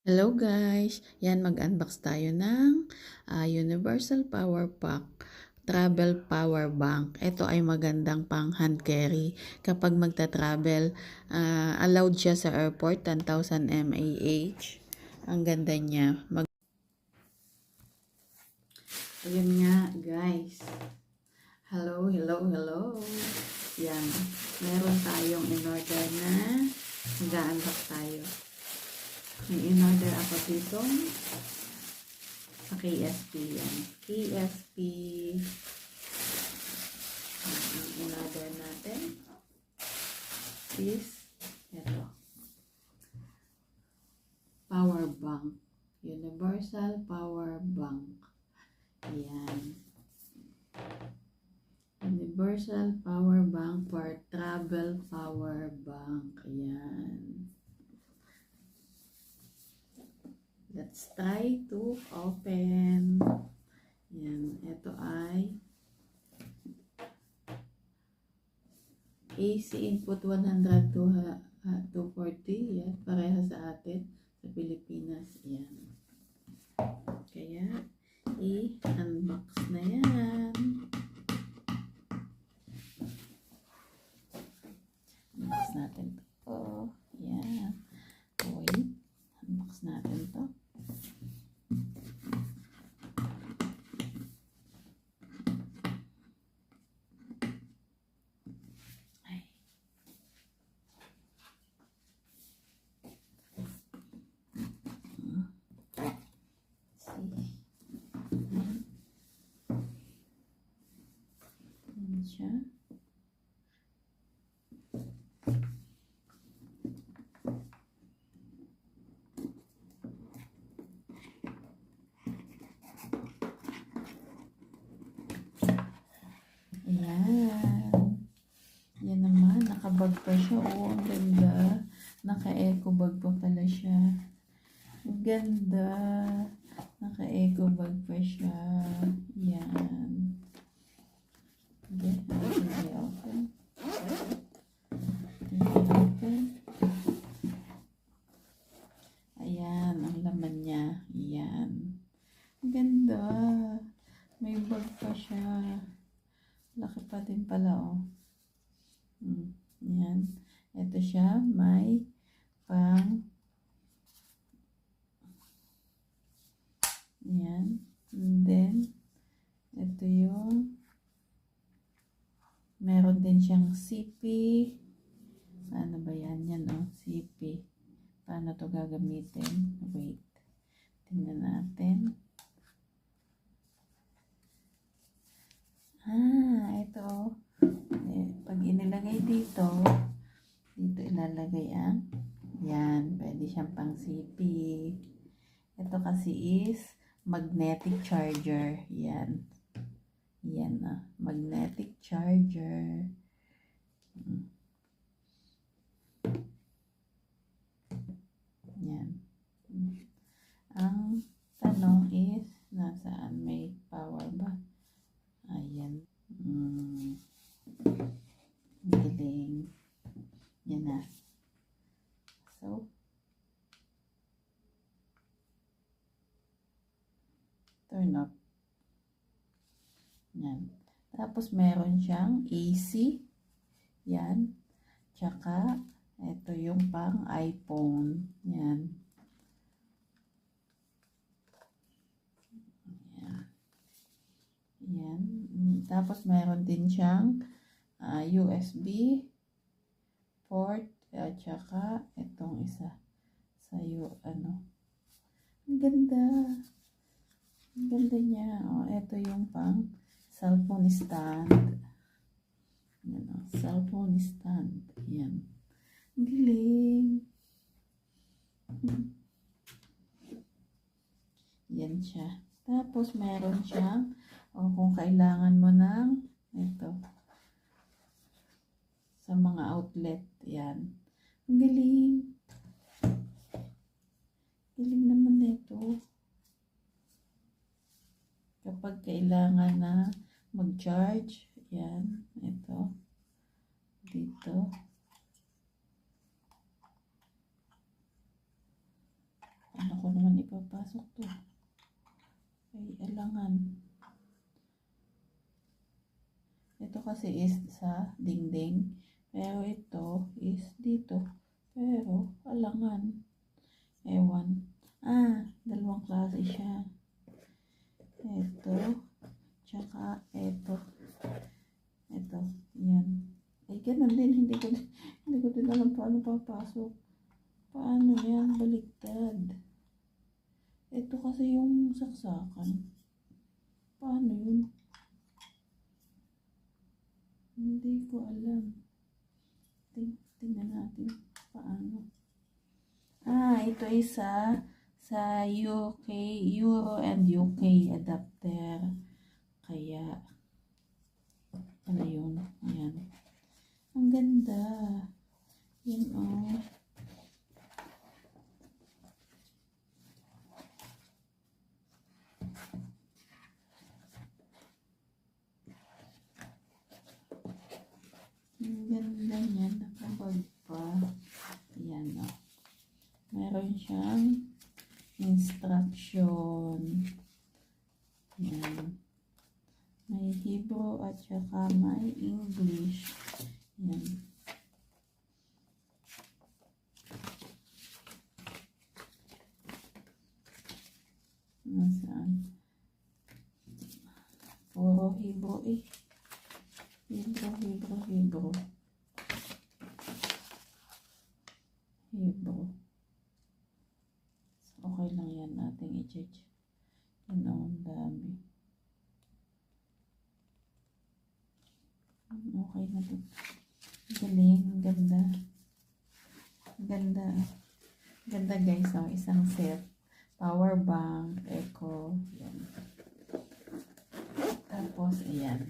Hello guys! Yan, mag-unbox tayo ng Universal Power Pack Travel Power Bank. Ito ay magandang pang hand carry kapag magta-travel. Allowed siya sa airport, 10,000 mAh. Ang ganda niya. Ayan nga guys. Hello. Yan. Meron tayong in-order na mag-unbox tayo. May in-order ako dito sa KSP yan. KSP. Ang in-order natin is ito. Power bank. Universal Power Bank. Ayan. Universal Power Bank for Travel Power Bank. Ayan. Let's try to open. Yan, ito ay AC input 100 to 240. Yan, pareha sa atin sa Pilipinas. Yan. Kaya, i-unbox na yan. Unbox natin to. Yan. Wait. Unbox natin to. Siya. Ayan. Yan naman, nakabag pa siya. Oh, ang ganda. Naka-eco bag pa pala siya. Ang ganda. Naka-eco bag pa siya. Yan. Okay, open. Ayan, ang laman niya. Ayan. Ang ganda. May bag pa siya. Laki pa din pala, oh. Ayan. Ito siya. May pang ayan. And then, ito yung meron din siyang CP. Paano ba yan? Yan, oh. CP. Paano to gagamitin? Wait. Tingnan natin. Ito. Pag inilagay dito ilalagay ang yan. Pwede siyang pang CP. Ito kasi is magnetic charger. Yan. Yan na. Magnetic charger. Yan. Ang tanong is, nasaan may power ba? Ayan. Galing. Yan na. So, turn off. Yan. Tapos, meron siyang AC. Yan. Tsaka, ito yung pang iPhone. Yan. Yan. Tapos, meron din siyang USB port. At tsaka, itong isa. Ang ganda. Ang ganda niya. Ito yung pang cellphone stand. Yan, cellphone stand. Yan. Galing. Yan siya. Tapos, meron siyang, kung kailangan mo ng, ito, sa mga outlet. Yan. Ang galing. Galing naman nito. Kapag kailangan na mag-charge, yan, ito, dito. Ano ko papasok to. Ay, alangan. Ito kasi is sa dingding. Pero ito is dito. Pero, alangan. Ewan. Dalawang klase siya. Ito. Tsaka ito. Ito. Yan. Ay, ganun din. Hindi ko din alam paano papasok. Paano yan? Baliktad. Ito kasi yung saksakan. Paano yun? Hindi ko alam. Tingnan natin paano. Ito ay sa UK, Euro and UK adapter. Kaya, ano yun? Ayan. Ang ganda. Yun oh. Ang ganda niya, nakabag pa. Ayan o. Meron siyang instruction. Ayan. May Hebrew at saka may English. Ayan. Nasaan? Puro Hebrew eh. Hebrew. So, okay lang yan nating i-check. Ano, ang dami. Okay na to. Galing, ganda. Ganda guys, oh, isang set. Power bank, eco, yan. Tapos, ayan.